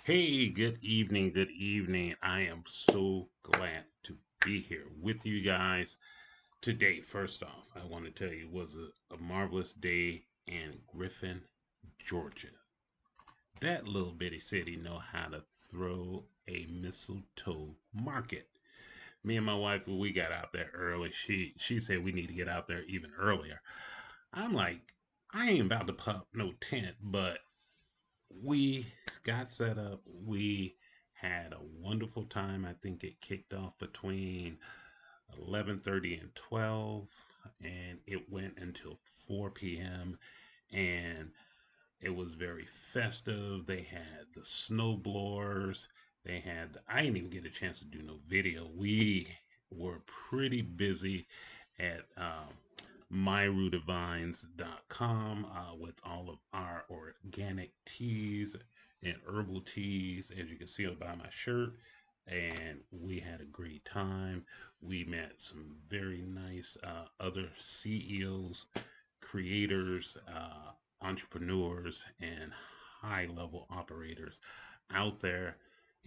Hey, good evening. Good evening. I am so glad to be here with you guys today. First off, I want to tell you it was a marvelous day in Griffin, Georgia. That little bitty city know how to throw a mistletoe market. Me and my wife, when we got out there early, she said we need to get out there even earlier. I'm like, I ain't about to pop no tent, but we got set up. We had a wonderful time. I think it kicked off between 11:30 and 12, and it went until 4 p.m. And it was very festive. They had the snow blowers. They had, I didn't even get a chance to do no video. We were pretty busy at myrootedvines.com with all of our organic teas and herbal teas, as you can see by my shirt. And we had a great time. We met some very nice other CEOs, creators, entrepreneurs, and high level operators out there.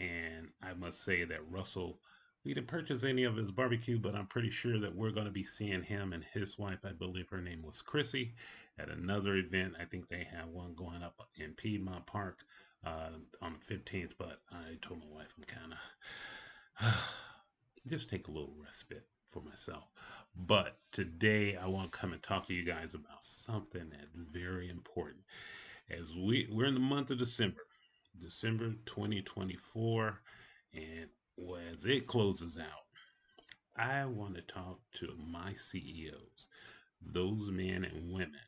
And I must say that Russell, we didn't purchase any of his barbecue, but I'm pretty sure that we're going to be seeing him and his wife. I believe her name was Chrissy at another event. I think they have one going up in Piedmont Park on the 15th. But I told my wife I'm kind of just take a little respite for myself. But today I want to come and talk to you guys about something that's very important. As we're in the month of December, December 2024, and as it closes out, I want to talk to my CEOs, those men and women,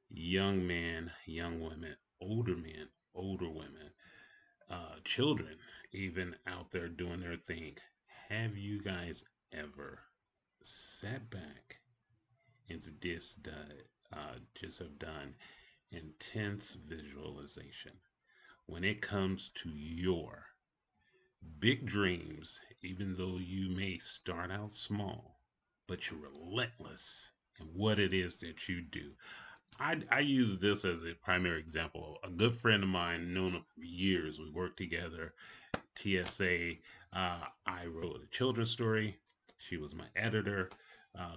young men, young women, older women, children, even out there doing their thing. Have you guys ever sat back and just have done intense visualization when it comes to your big dreams, even though you may start out small, but you're relentless in what it is that you do. I use this as a primary example. A good friend of mine, known him for years, we worked together. TSA, I wrote a children's story. She was my editor.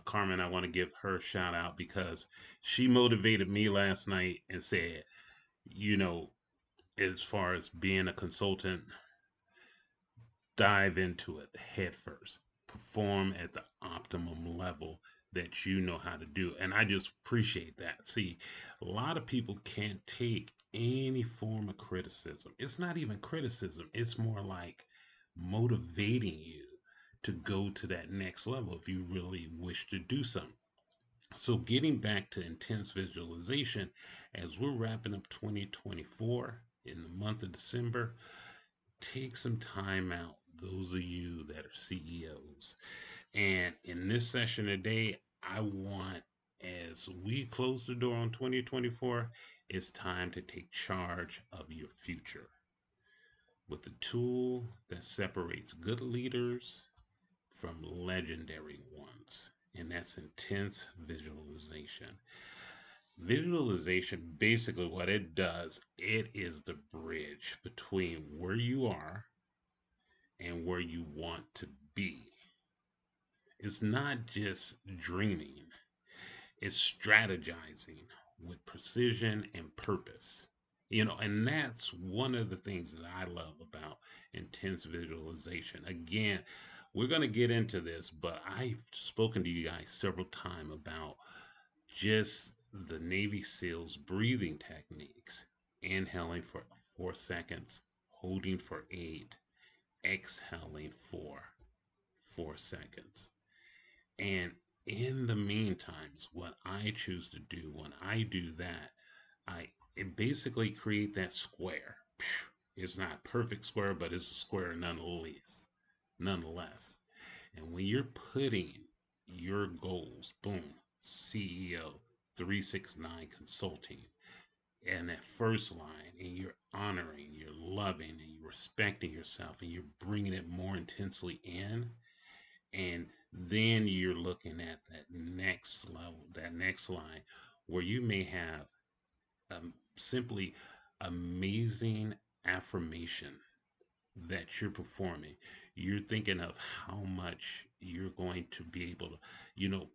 Carmen, I want to give her a shout out because she motivated me last night and said, you know, as far as being a consultant, dive into it head first. Perform at the optimum level that you know how to do. And I just appreciate that. See, a lot of people can't take any form of criticism. It's not even criticism, it's more like motivating you to go to that next level if you really wish to do something. So, getting back to intense visualization, as we're wrapping up 2024 in the month of December, take some time out. Those of you that are CEOs. And in this session today, I want, as we close the door on 2024, it's time to take charge of your future with the tool that separates good leaders from legendary ones. And that's intense visualization. Visualization, basically, what it does, it is the bridge between where you are and where you want to be. It's not just dreaming, it's strategizing with precision and purpose. And that's one of the things that I love about intense visualization. Again, we're going to get into this, but I've spoken to you guys several times about just the Navy SEALs breathing techniques. Inhaling for 4 seconds, holding for 8, exhaling for 4 seconds. And in the meantime, what I choose to do when I do that, I it basically create that square. It's not perfect square, but it's a square nonetheless. Nonetheless. And when you're putting your goals, boom, CEO 369 consulting, and that first line, and you're honoring, you're loving, and you're respecting yourself, and you're bringing it more intensely in, and then you're looking at that next level, that next line, where you may have simply amazing affirmation that you're performing, you're thinking of how much you're going to be able to,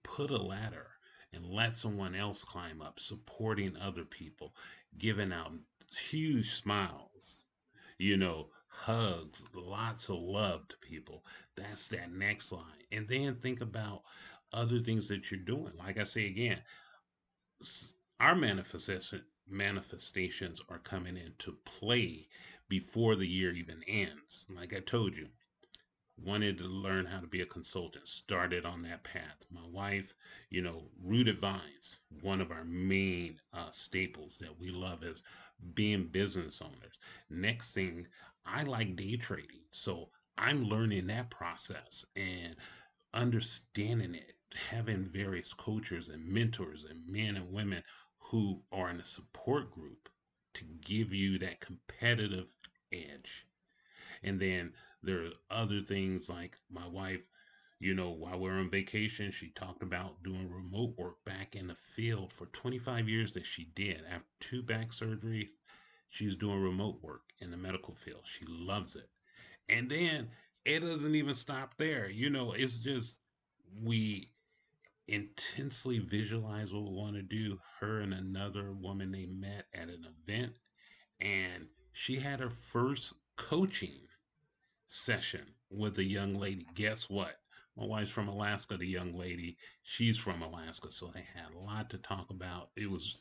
put a ladder and let someone else climb up, supporting other people, giving out huge smiles, hugs, lots of love to people. That's that next line. And then think about other things that you're doing. Like I say again, our manifestations are coming into play before the year even ends. Like I told you, wanted to learn how to be a consultant, started on that path. My wife, rooted vines, one of our main staples that we love is being business owners. Next thing, I like day trading. So I'm learning that process and understanding it, having various coaches and mentors and men and women who are in a support group to give you that competitive edge. And then there are other things like my wife, while we're on vacation, she talked about doing remote work back in the field for 25 years that she did. After two back surgeries, she's doing remote work in the medical field. She loves it. And then it doesn't even stop there. It's just we intensely visualize what we want to do. Her and another woman they met at an event, and she had her first coaching session with a young lady. Guess what? My wife's from Alaska, the young lady. She's from Alaska. So they had a lot to talk about. It was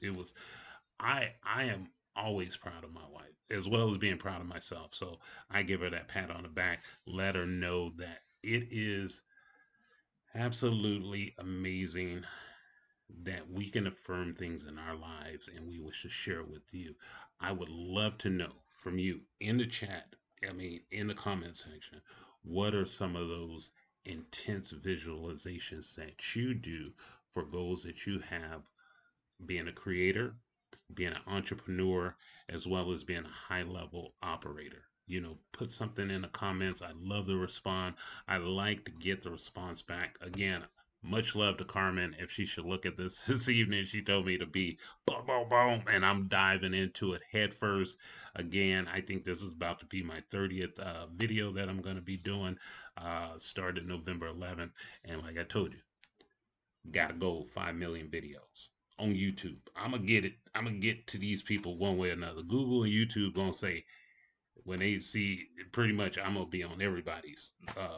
I am always proud of my wife as well as being proud of myself. So I give her that pat on the back, let her know that it is absolutely amazing that we can affirm things in our lives and we wish to share with you. I would love to know from you in the chat, I mean, in the comment section, what are some of those intense visualizations that you do for goals that you have being a creator, being an entrepreneur, as well as being a high level operator. Put something in the comments. I love to respond. I like to get the response back. Again, much love to Carmen. If she should look at this this evening, she told me to be boom, boom, boom, and I'm diving into it head first. Again, I think this is about to be my 30th video that I'm going to be doing, started November 11th. And like I told you, got to go 5 million videos on YouTube. I'm gonna get it. I'm gonna get to these people one way or another. Google and YouTube gonna say when they see pretty much I'm gonna be on everybody's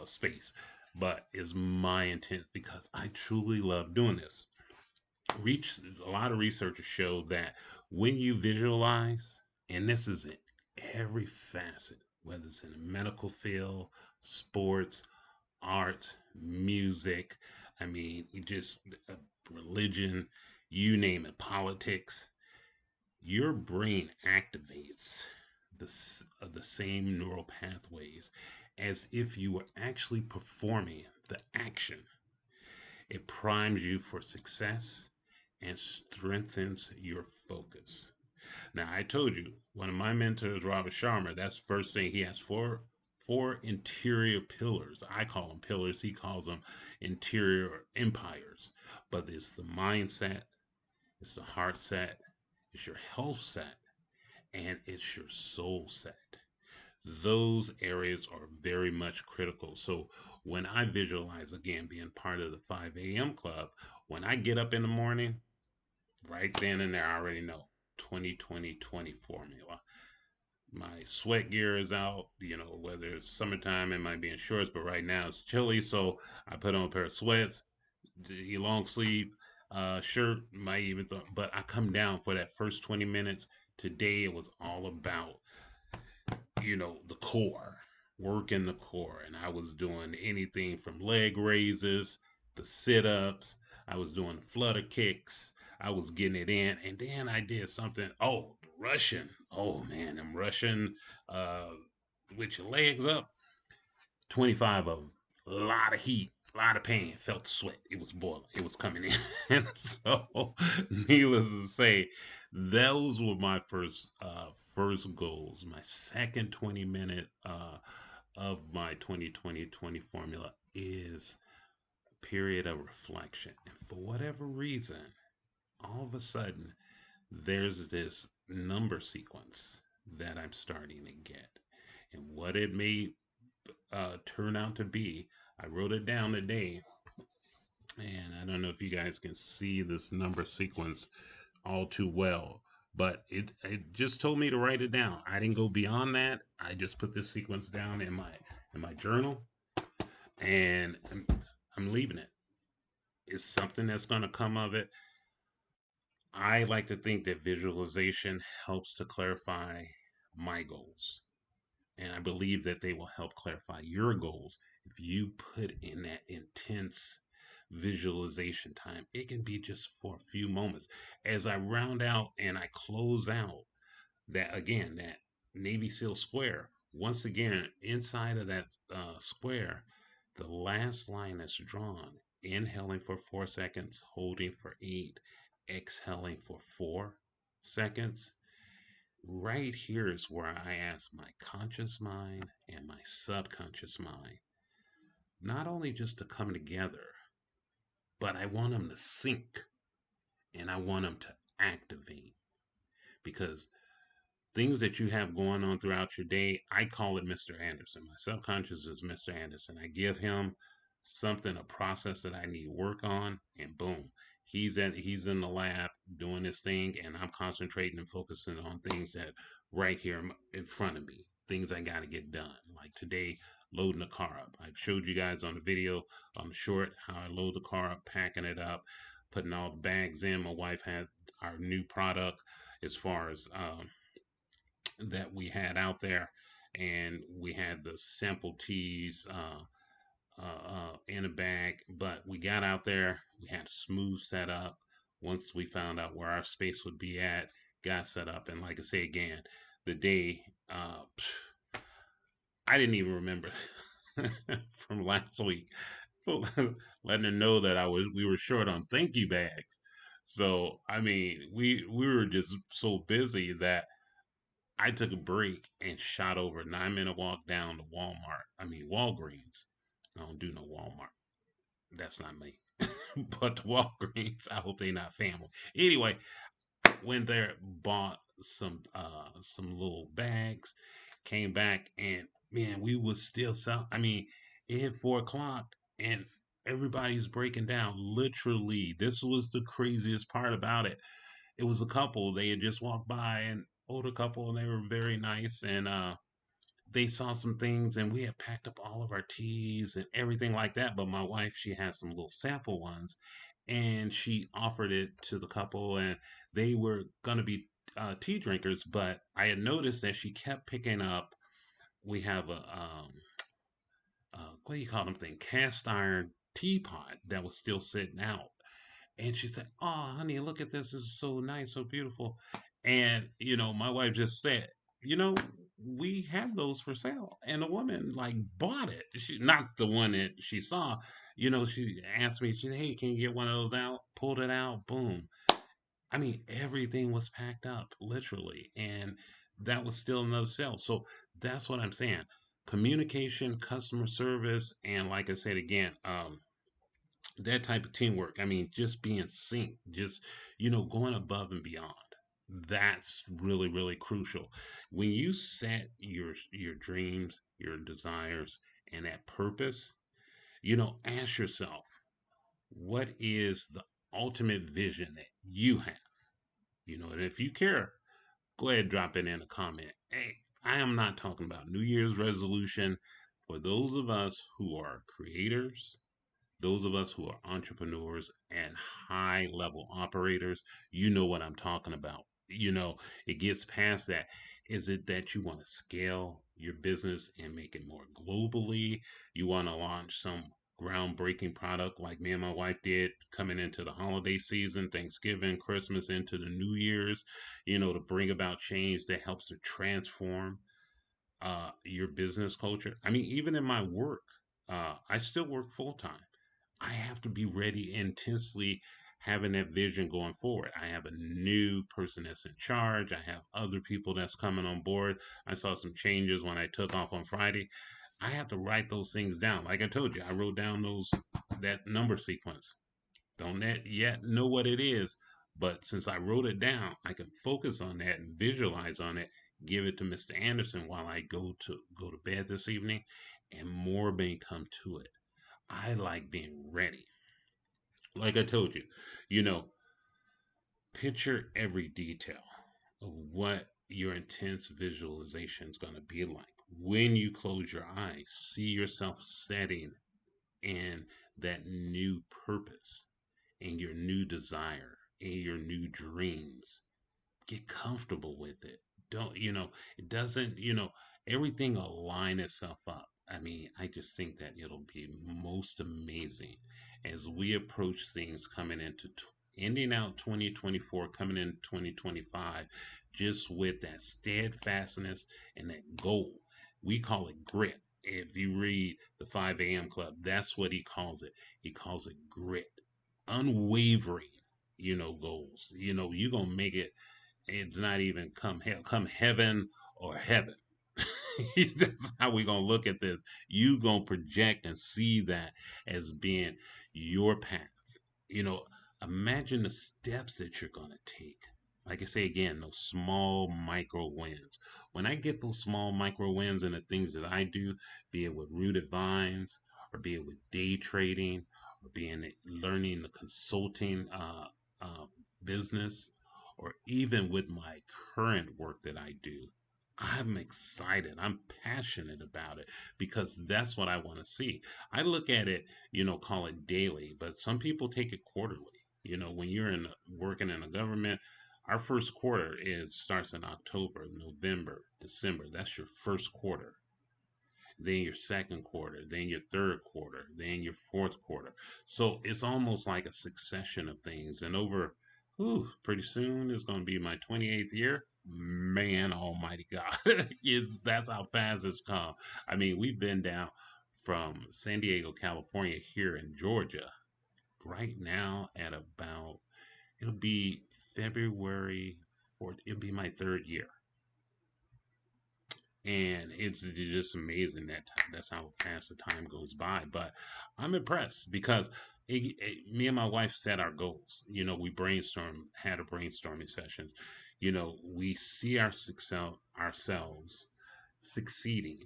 space. But it's my intent because I truly love doing this. Reach a lot of researchers show that when you visualize, and this is in every facet, whether it's in the medical field, sports, art, music. I mean, you just religion, you name it, politics. Your brain activates the same neural pathways as if you were actually performing the action. It primes you for success and strengthens your focus. Now, I told you, one of my mentors, Robert Sharma, that's the first thing he has four interior pillars. I call them pillars. He calls them interior empires. But it's the mindset, it's the heart set, it's your health set, and it's your soul set. Those areas are very much critical. So when I visualize again being part of the 5 a.m. club, when I get up in the morning, right then and there, I already know 2020 formula. My sweat gear is out, whether it's summertime, it might be in shorts, but right now it's chilly. So I put on a pair of sweats, the long sleeve shirt, might even, but I come down for that first 20 minutes. Today it was all about the core, working the core. And I was doing anything from leg raises, the sit ups, I was doing the flutter kicks, I was getting it in. And then I did something, oh, the Russian. Oh man, I'm Russian uh, with your legs up. 25 of them. A lot of heat, a lot of pain. Felt the sweat. It was boiling. It was coming in. And so, needless to say, those were my first goals. My second 20-minute of my 2020 formula is a period of reflection. And for whatever reason, all of a sudden, there's this number sequence that I'm starting to get. And what it may turn out to be, I wrote it down today, and I don't know if you guys can see this number sequence all too well, but it just told me to write it down. I didn't go beyond that. I just put this sequence down in my journal, and I'm leaving it. It's something that's going to come of it. I like to think that visualization helps to clarify my goals. And I believe that they will help clarify your goals if you put in that intense visualization time. It can be just for a few moments. As I round out and I close out that again, that Navy SEAL square, once again, inside of that square, the last line that's drawn, inhaling for 4 seconds, holding for eight, exhaling for 4 seconds. Right here is where I ask my conscious mind and my subconscious mind not only just to come together, but I want them to sync and I want them to activate because things that you have going on throughout your day, I call it Mr. Anderson. My subconscious is Mr. Anderson. I give him something, a process that I need to work on, and boom, he's in the lab doing this thing, and I'm concentrating and focusing on things that right here in front of me, things I got to get done. Like today, loading the car up. I showed you guys on the video on the short how I load the car up, packing it up, putting all the bags in. My wife had our new product as far as that we had out there, and we had the sample teas in a bag. But we got out there, we had a smooth setup. Once we found out where our space would be at, got set up, and like I say again, the day I didn't even remember from last week, letting her know that I was we were short on thank you bags. So I mean, we were just so busy that I took a break and shot over a 9 minute walk down to Walmart. I mean, Walgreens. I don't do no Walmart. That's not me. But Walgreens, I hope they not family. Anyway, went there, bought some little bags, came back, and man, we was still selling. I mean, it hit 4 o'clock, and everybody's breaking down. Literally, this was the craziest part about it. It was a couple. They had just walked by, an older couple, and they were very nice. And they saw some things, and we had packed up all of our teas and everything like that. But my wife, she had some little sample ones, and she offered it to the couple, and they were gonna be tea drinkers. But I had noticed that she kept picking up. We have a what do you call them thing? Cast iron teapot that was still sitting out. And she said, "Oh, honey, look at this. This is so nice, so beautiful." And my wife just said, "We have those for sale." And the woman like bought it. She not the one that she saw. She asked me, she said, "Hey, can you get one of those out?" Pulled it out, boom. I mean, everything was packed up, literally. And that was still another sale. So that's what I'm saying. Communication, customer service, and like I said again, that type of teamwork. I mean, just being synced, just going above and beyond. That's really, really crucial. When you set your dreams, your desires, and that purpose, ask yourself, what is the ultimate vision that you have? And if you care, go ahead and drop it in a comment. Hey, I am not talking about New Year's resolution. For those of us who are creators, those of us who are entrepreneurs and high level operators, you know what I'm talking about. It gets past that. Is it that you want to scale your business and make it more globally? You want to launch some groundbreaking product like me and my wife did coming into the holiday season, Thanksgiving, Christmas, into the New Year's, to bring about change that helps to transform your business culture. I mean, even in my work, I still work full time. I have to be ready intensely having that vision going forward. I have a new person that's in charge. I have other people that's coming on board. I saw some changes when I took off on Friday. I have to write those things down. Like I told you, I wrote down that number sequence. Don't yet know what it is, but since I wrote it down, I can focus on that and visualize on it give it to Mr. Anderson while I go to bed this evening, and more may come to it. I like being ready. Like I told you, you know, picture every detail of what your intense visualization is going to be like. When you close your eyes, see yourself setting in that new purpose and your new desire and your new dreams. Get comfortable with it. Don't, it doesn't, everything will line itself up. I mean, I just think that it'll be most amazing as we approach things coming into ending out 2024, coming in 2025, just with that steadfastness and that goal. We call it grit. If you read the 5 a.m. Club, that's what he calls it. He calls it grit, unwavering, goals. You're going to make it. It's not even come heaven or heaven. That's how we're gonna look at this. You gonna project and see that as being your path. You know, imagine the steps that you're gonna take. Like I say again, those small micro wins. When I get those small micro wins in the things that I do, be it with rooted vines, or be it with day trading, or being learning the consulting uh, business, or even with my current work that I do, I'm excited. I'm passionate about it because that's what I want to see. I look at it, call it daily, but some people take it quarterly. When you're in working in a government, our first quarter is starts in October, November, December. That's your first quarter, then your second quarter, then your third quarter, then your fourth quarter. So it's almost like a succession of things. And over, pretty soon it's going to be my 28th year. Man, almighty God. That's how fast it's come. I mean, we've been down from San Diego, California, here in Georgia, right now at about, it'll be February 4th, it'll be my third year, and it's just amazing that's how fast the time goes by. But I'm impressed because me and my wife set our goals. We had a brainstorming sessions. We see ourselves succeeding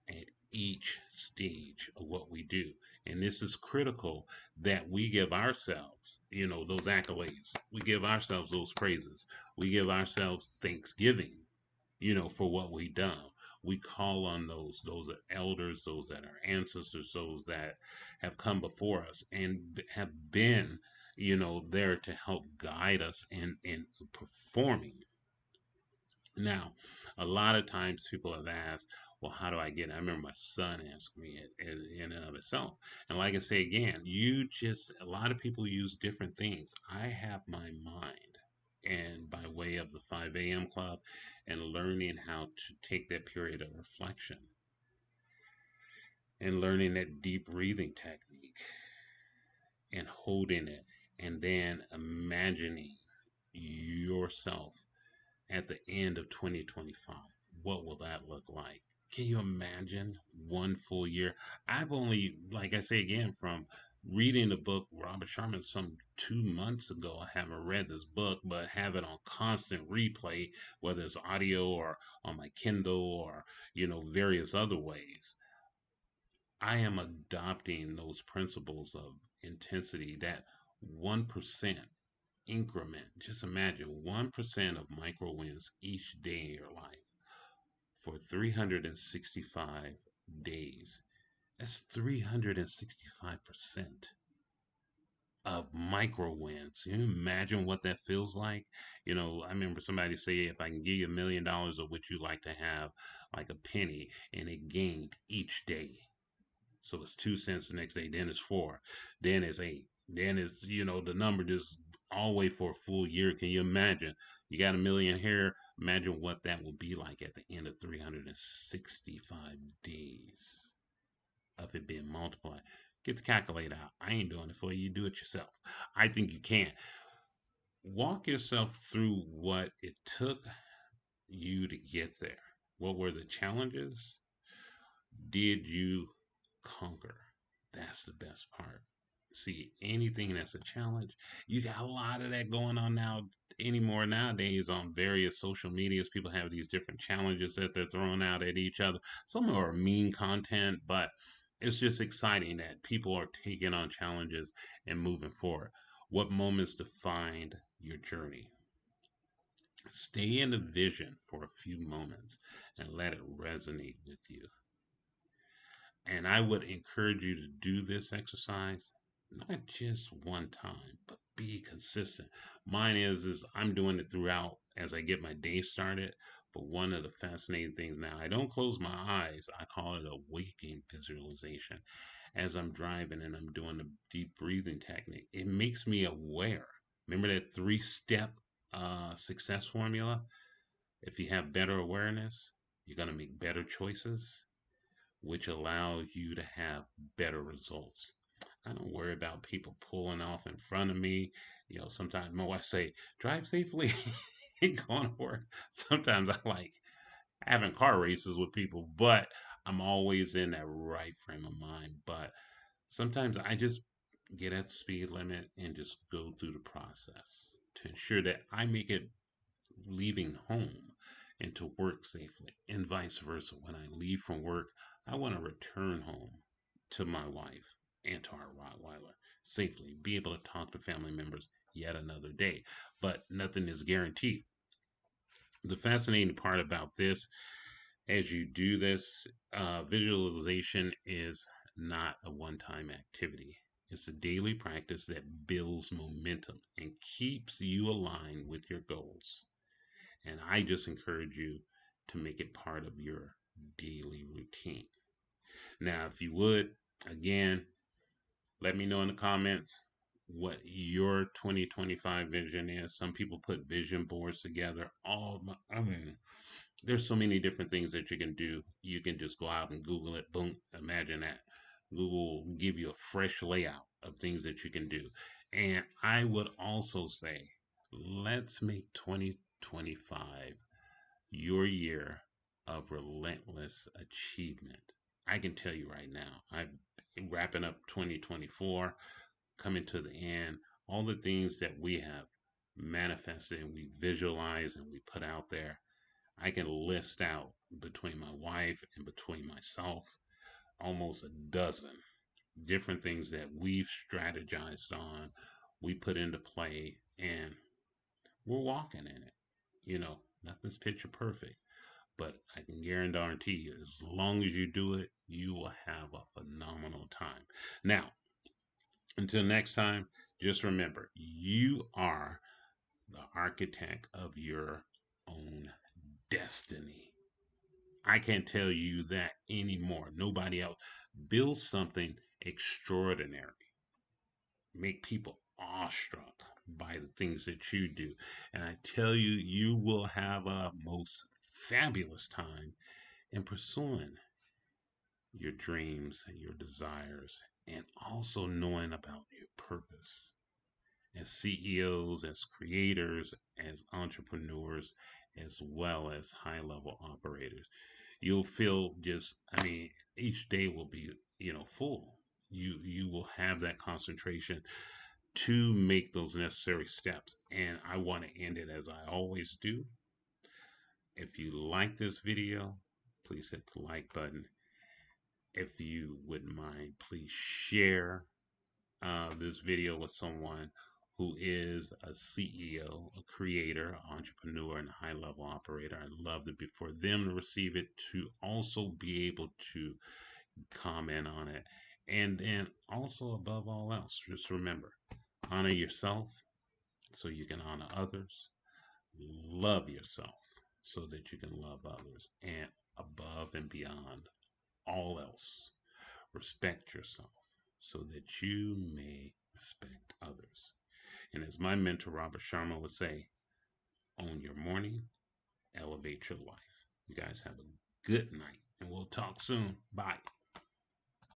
at each stage of what we do, and this is critical that we give ourselves, those accolades. We give ourselves those praises. We give ourselves thanksgiving, for what we done. We call on those elders, those that are ancestors, those that have come before us and have been, there to help guide us in performing. Now, a lot of times people have asked, well, how do I get it? I remember my son asked me it in and of itself. And like I say again, a lot of people use different things. I have my mind. And by way of the 5 a.m. club and learning how to take that period of reflection and learning that deep breathing technique and holding it and then imagining yourself at the end of 2025. What will that look like? Can you imagine one full year? I've only, like I say again, from reading the book Robert Sharman some 2 months ago. I haven't read this book, but have it on constant replay, whether it's audio or on my Kindle or, various other ways. I am adopting those principles of intensity, that 1% increment. Just imagine 1% of micro wins each day in your life for 365 days. That's 365% of micro wins. Can you imagine what that feels like? I remember somebody say, if I can give you $1 million, of would you like to have like a penny, and it gained each day. So it's 2 cents the next day, then it's four, then it's eight, then it's, the number just all the way for a full year. Can you imagine? You got a million here. Imagine what that will be like at the end of 365 days of it being multiplied. Get the calculator out. I ain't doing it for you. You do it yourself. I think you can. Walk yourself through what it took you to get there. What were the challenges? Did you conquer? That's the best part. see anything that's a challenge. You got a lot of that going on now anymore nowadays on various social medias. People have these different challenges that they're throwing out at each other. Some are mean content, but it's just exciting that people are taking on challenges and moving forward. What moments defined your journey? Stay in the vision for a few moments and let it resonate with you. And I would encourage you to do this exercise not just one time, but be consistent. Mine is I'm doing it throughout as I get my day started. But one of the fascinating things now, I don't close my eyes. I call it a waking visualization. As I'm driving and I'm doing the deep breathing technique, it makes me aware. Remember that three-step success formula? If you have better awareness, you're going to make better choices, which allow you to have better results. I don't worry about people pulling off in front of me. Sometimes my wife say, drive safely going to work. Sometimes I like having car races with people, but I'm always in that right frame of mind. But sometimes I just get at the speed limit and just go through the process to ensure that I make it leaving home and to work safely, and vice versa. When I leave from work, I want to return home to my wife and to our Rottweiler safely, be able to talk to family members yet another day. But nothing is guaranteed. The fascinating part about this, as you do this, visualization is not a one time activity. It's a daily practice that builds momentum and keeps you aligned with your goals. And I just encourage you to make it part of your daily routine. Now, if you would, again, let me know in the comments what your 2025 vision is. Some people put vision boards together. I mean, there's so many different things that you can do. You can just go out and Google it. Boom, imagine that. Google will give you a fresh layout of things that you can do. And I would also say, let's make 2025 your year of relentless achievement. I can tell you right now, I'm wrapping up 2024, coming to the end, all the things that we have manifested and we visualize and we put out there. I can list out between my wife and between myself almost a dozen different things that we've strategized on, we put into play, and we're walking in it. Nothing's picture perfect. But I can guarantee you, as long as you do it, you will have a phenomenal time. Now, until next time, just remember you are the architect of your own destiny. I can't tell you that anymore. Nobody else. Build something extraordinary. Make people awestruck by the things that you do. And I tell you, you will have a most fabulous time in pursuing your dreams and your desires, and also knowing about your purpose as CEOs, as creators, as entrepreneurs, as well as high level operators. You'll feel each day will be, full. You will have that concentration to make those necessary steps. And I want to end it as I always do. If you like this video, please hit the like button. If you wouldn't mind, please share this video with someone who is a CEO, a creator, entrepreneur, and a high level operator. I'd love for them to receive it, to also be able to comment on it. And then also, above all else, just remember, honor yourself so you can honor others. Love yourself so that you can love others. And above and beyond all else, respect yourself so that you may respect others. And as my mentor, Robert Sharma, would say, own your morning, elevate your life. You guys have a good night, and we'll talk soon. Bye.